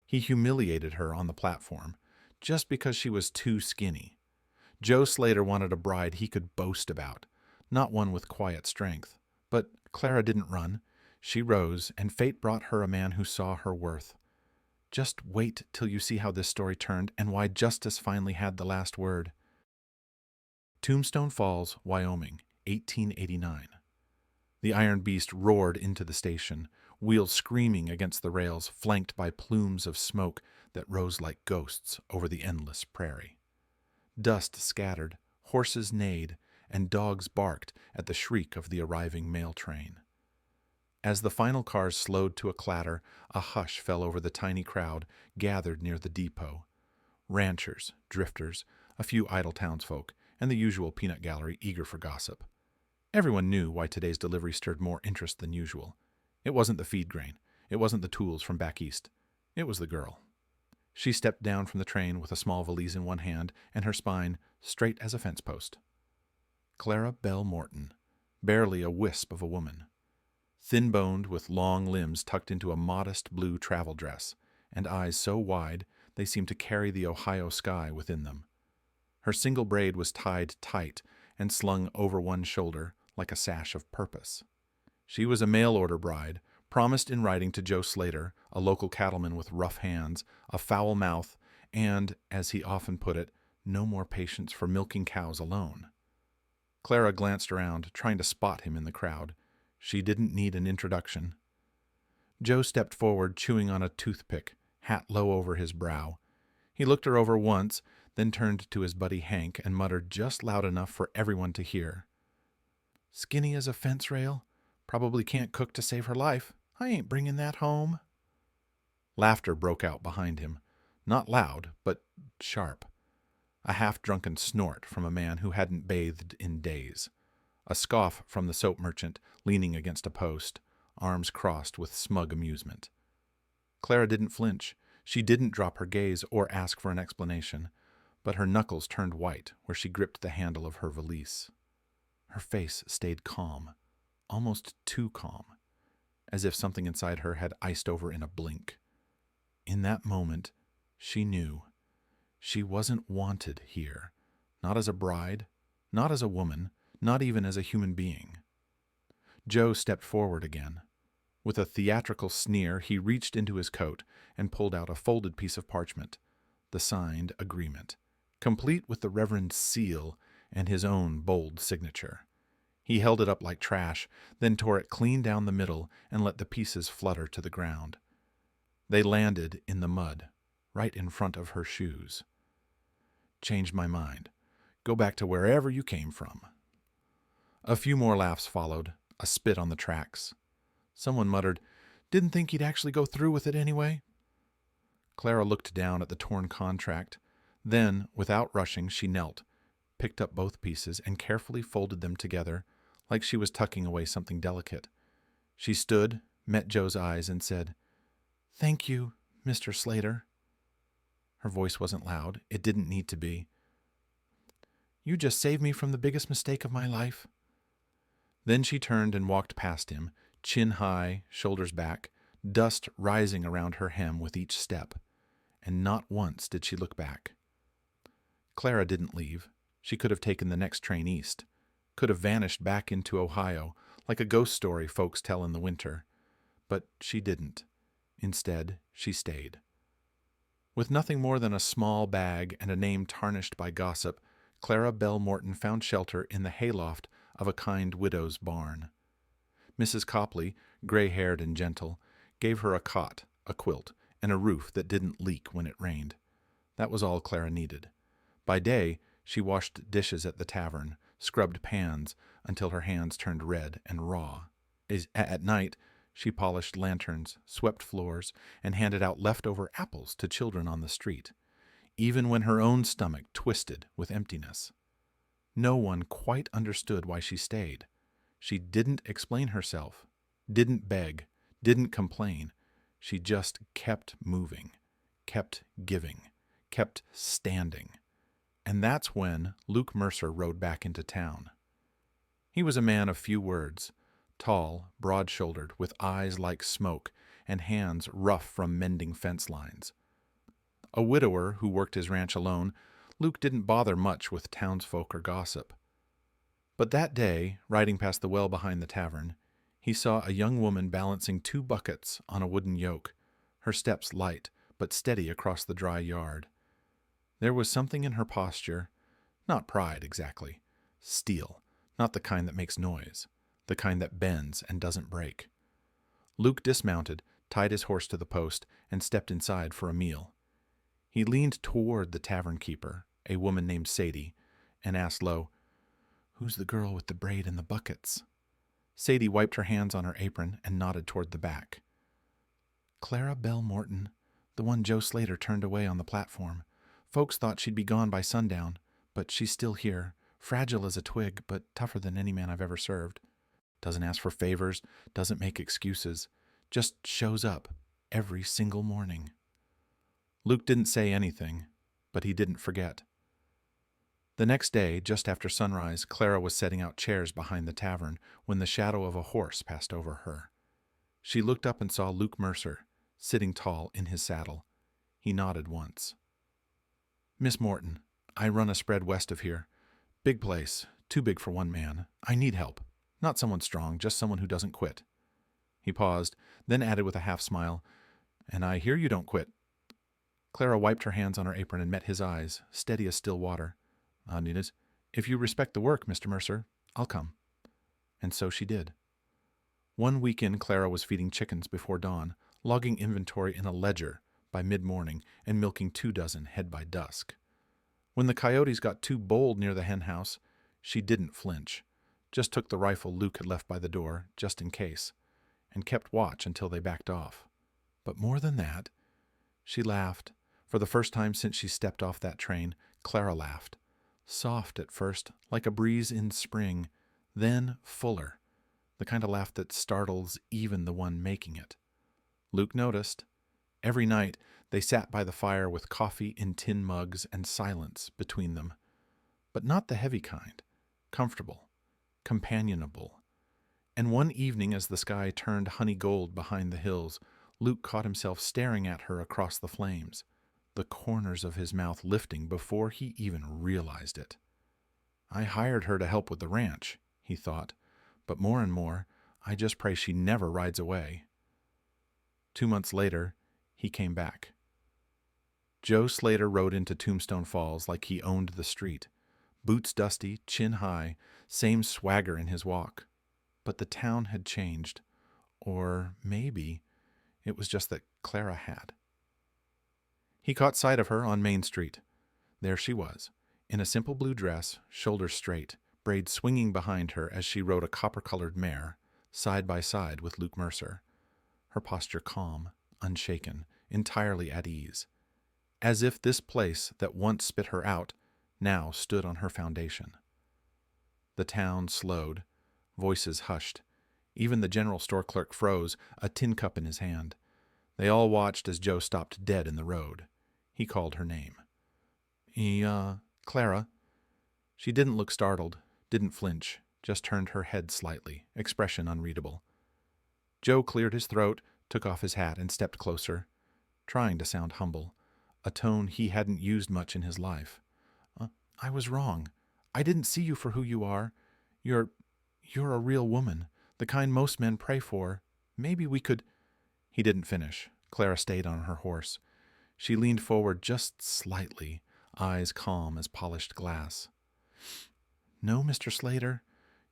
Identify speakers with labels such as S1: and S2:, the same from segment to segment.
S1: He humiliated her on the platform, just because she was too skinny. Joe Slater wanted a bride he could boast about, not one with quiet strength. But Clara didn't run. She rose, and fate brought her a man who saw her worth. Just wait till you see how this story turned and why justice finally had the last word. Tombstone Falls, Wyoming, 1889. The iron beast roared into the station, wheels screaming against the rails, flanked by plumes of smoke that rose like ghosts over the endless prairie. Dust scattered, horses neighed, and dogs barked at the shriek of the arriving mail train. As the final cars slowed to a clatter, a hush fell over the tiny crowd gathered near the depot. Ranchers, drifters, a few idle townsfolk, and the usual peanut gallery eager for gossip. Everyone knew why today's delivery stirred more interest than usual. It wasn't the feed grain. It wasn't the tools from back east. It was the girl. She stepped down from the train with a small valise in one hand and her spine straight as a fence post. Clara Belle Morton, barely a wisp of a woman. Thin-boned, with long limbs tucked into a modest blue travel dress, and eyes so wide they seemed to carry the Ohio sky within them. Her single braid was tied tight and slung over one shoulder like a sash of purpose. She was a mail-order bride, promised in writing to Joe Slater, a local cattleman with rough hands, a foul mouth, and, as he often put it, no more patience for milking cows alone. Clara glanced around, trying to spot him in the crowd. She didn't need an introduction. Joe stepped forward, chewing on a toothpick, hat low over his brow. He looked her over once, then turned to his buddy Hank and muttered just loud enough for everyone to hear. "Skinny as a fence rail. Probably can't cook to save her life. I ain't bringing that home." Laughter broke out behind him, not loud, but sharp. A half-drunken snort from a man who hadn't bathed in days. A scoff from the soap merchant, leaning against a post, arms crossed with smug amusement. Clara didn't flinch. She didn't drop her gaze or ask for an explanation, but her knuckles turned white where she gripped the handle of her valise. Her face stayed calm, almost too calm, as if something inside her had iced over in a blink. In that moment, she knew. She wasn't wanted here, not as a bride, not as a woman, not even as a human being. Joe stepped forward again. With a theatrical sneer, he reached into his coat and pulled out a folded piece of parchment, the signed agreement, complete with the Reverend's seal and his own bold signature. He held it up like trash, then tore it clean down the middle and let the pieces flutter to the ground. They landed in the mud, right in front of her shoes. "Changed my mind. Go back to wherever you came from." A few more laughs followed, a spit on the tracks. Someone muttered, "Didn't think he'd actually go through with it anyway." Clara looked down at the torn contract. Then, without rushing, she knelt, picked up both pieces, and carefully folded them together like she was tucking away something delicate. She stood, met Joe's eyes, and said, "Thank you, Mr. Slater." Her voice wasn't loud. It didn't need to be. "You just saved me from the biggest mistake of my life." Then she turned and walked past him, chin high, shoulders back, dust rising around her hem with each step, and not once did she look back. Clara didn't leave. She could have taken the next train east, could have vanished back into Ohio, like a ghost story folks tell in the winter. But she didn't. Instead, she stayed. With nothing more than a small bag and a name tarnished by gossip, Clara Belle Morton found shelter in the hayloft of a kind widow's barn. Mrs. Copley, gray-haired and gentle, gave her a cot, a quilt, and a roof that didn't leak when it rained. That was all Clara needed. By day, she washed dishes at the tavern, scrubbed pans until her hands turned red and raw. At night, she polished lanterns, swept floors, and handed out leftover apples to children on the street, even when her own stomach twisted with emptiness. No one quite understood why she stayed. She didn't explain herself, didn't beg, didn't complain. She just kept moving, kept giving, kept standing. And that's when Luke Mercer rode back into town. He was a man of few words, tall, broad-shouldered, with eyes like smoke, and hands rough from mending fence lines. A widower who worked his ranch alone, Luke didn't bother much with townsfolk or gossip. But that day, riding past the well behind the tavern, he saw a young woman balancing 2 buckets on a wooden yoke, her steps light but steady across the dry yard. There was something in her posture, not pride exactly, steel, not the kind that makes noise, the kind that bends and doesn't break. Luke dismounted, tied his horse to the post, and stepped inside for a meal. He leaned toward the tavern keeper, a woman named Sadie, and asked low, "Who's the girl with the braid and the buckets?" Sadie wiped her hands on her apron and nodded toward the back. "Clara Bell Morton, the one Joe Slater turned away on the platform. Folks thought she'd be gone by sundown, but she's still here, fragile as a twig, but tougher than any man I've ever served. Doesn't ask for favors, doesn't make excuses, just shows up every single morning." Luke didn't say anything, but he didn't forget. The next day, just after sunrise, Clara was setting out chairs behind the tavern when the shadow of a horse passed over her. She looked up and saw Luke Mercer, sitting tall in his saddle. He nodded once. "Miss Morton, I run a spread west of here. Big place, too big for one man. I need help. Not someone strong, just someone who doesn't quit." He paused, then added with a half-smile, "And I hear you don't quit." Clara wiped her hands on her apron and met his eyes, steady as still water. "Nina, if you respect the work, Mr. Mercer, I'll come." And so she did. One weekend, Clara was feeding chickens before dawn, logging inventory in a ledger by mid-morning, and milking 2 dozen head by dusk. When the coyotes got too bold near the hen house, she didn't flinch, just took the rifle Luke had left by the door, just in case, and kept watch until they backed off. But more than that, she laughed. For the first time since she stepped off that train, Clara laughed. Soft at first, like a breeze in spring, then fuller, the kind of laugh that startles even the one making it. Luke noticed. Every night they sat by the fire with coffee in tin mugs and silence between them. But not the heavy kind, comfortable, companionable. And one evening as the sky turned honey gold behind the hills, Luke caught himself staring at her across the flames, the corners of his mouth lifting before he even realized it. "I hired her to help with the ranch," he thought, "but more and more, I just pray she never rides away." 2 months later, he came back. Joe Slater rode into Tombstone Falls like he owned the street, boots dusty, chin high, same swagger in his walk. But the town had changed, or maybe it was just that Clara had. He caught sight of her on Main Street. There she was, in a simple blue dress, shoulders straight, braids swinging behind her as she rode a copper-colored mare, side by side with Luke Mercer, her posture calm, unshaken, entirely at ease, as if this place that once spit her out now stood on her foundation. The town slowed, voices hushed. Even the general store clerk froze, a tin cup in his hand. They all watched as Joe stopped dead in the road. He called her name. Clara." She didn't look startled, didn't flinch, just turned her head slightly, expression unreadable. Joe cleared his throat, took off his hat, and stepped closer, trying to sound humble, a tone he hadn't used much in his life. "I was wrong. I didn't see you for who you are. You're a real woman, the kind most men pray for. Maybe we could—" He didn't finish. Clara stayed on her horse. She leaned forward just slightly, eyes calm as polished glass. "No, Mr. Slater,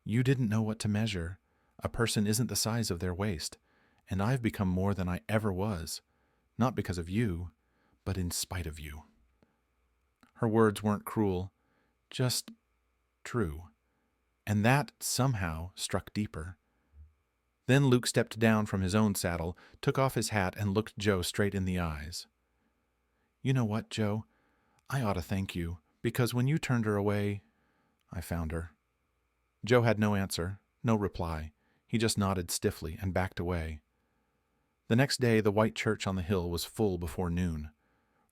S1: you didn't know what to measure. A person isn't the size of their waist, and I've become more than I ever was, not because of you, but in spite of you." Her words weren't cruel, just true, and that somehow struck deeper. Then Luke stepped down from his own saddle, took off his hat, and looked Joe straight in the eyes. "You know what, Joe? I ought to thank you, because when you turned her away, I found her." Joe had no answer, no reply. He just nodded stiffly and backed away. The next day, the white church on the hill was full before noon.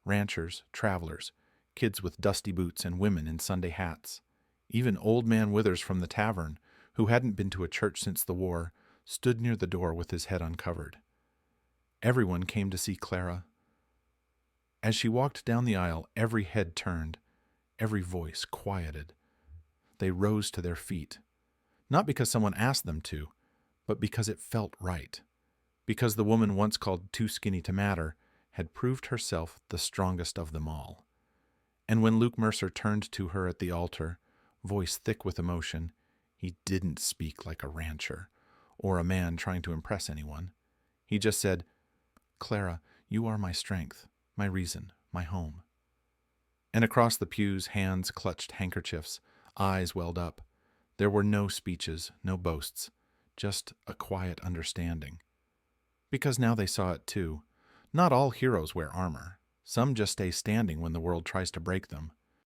S1: Ranchers, travelers, kids with dusty boots and women in Sunday hats. Even old man Withers from the tavern, who hadn't been to a church since the war, stood near the door with his head uncovered. Everyone came to see Clara. As she walked down the aisle, every head turned, every voice quieted. They rose to their feet, not because someone asked them to, but because it felt right. Because the woman once called too skinny to matter had proved herself the strongest of them all. And when Luke Mercer turned to her at the altar, voice thick with emotion, he didn't speak like a rancher or a man trying to impress anyone. He just said, "Clara, you are my strength, my reason, my home." And across the pews, hands clutched handkerchiefs, eyes welled up. There were no speeches, no boasts, just a quiet understanding. Because now they saw it too. Not all heroes wear armor. Some just stay standing when the world tries to break them.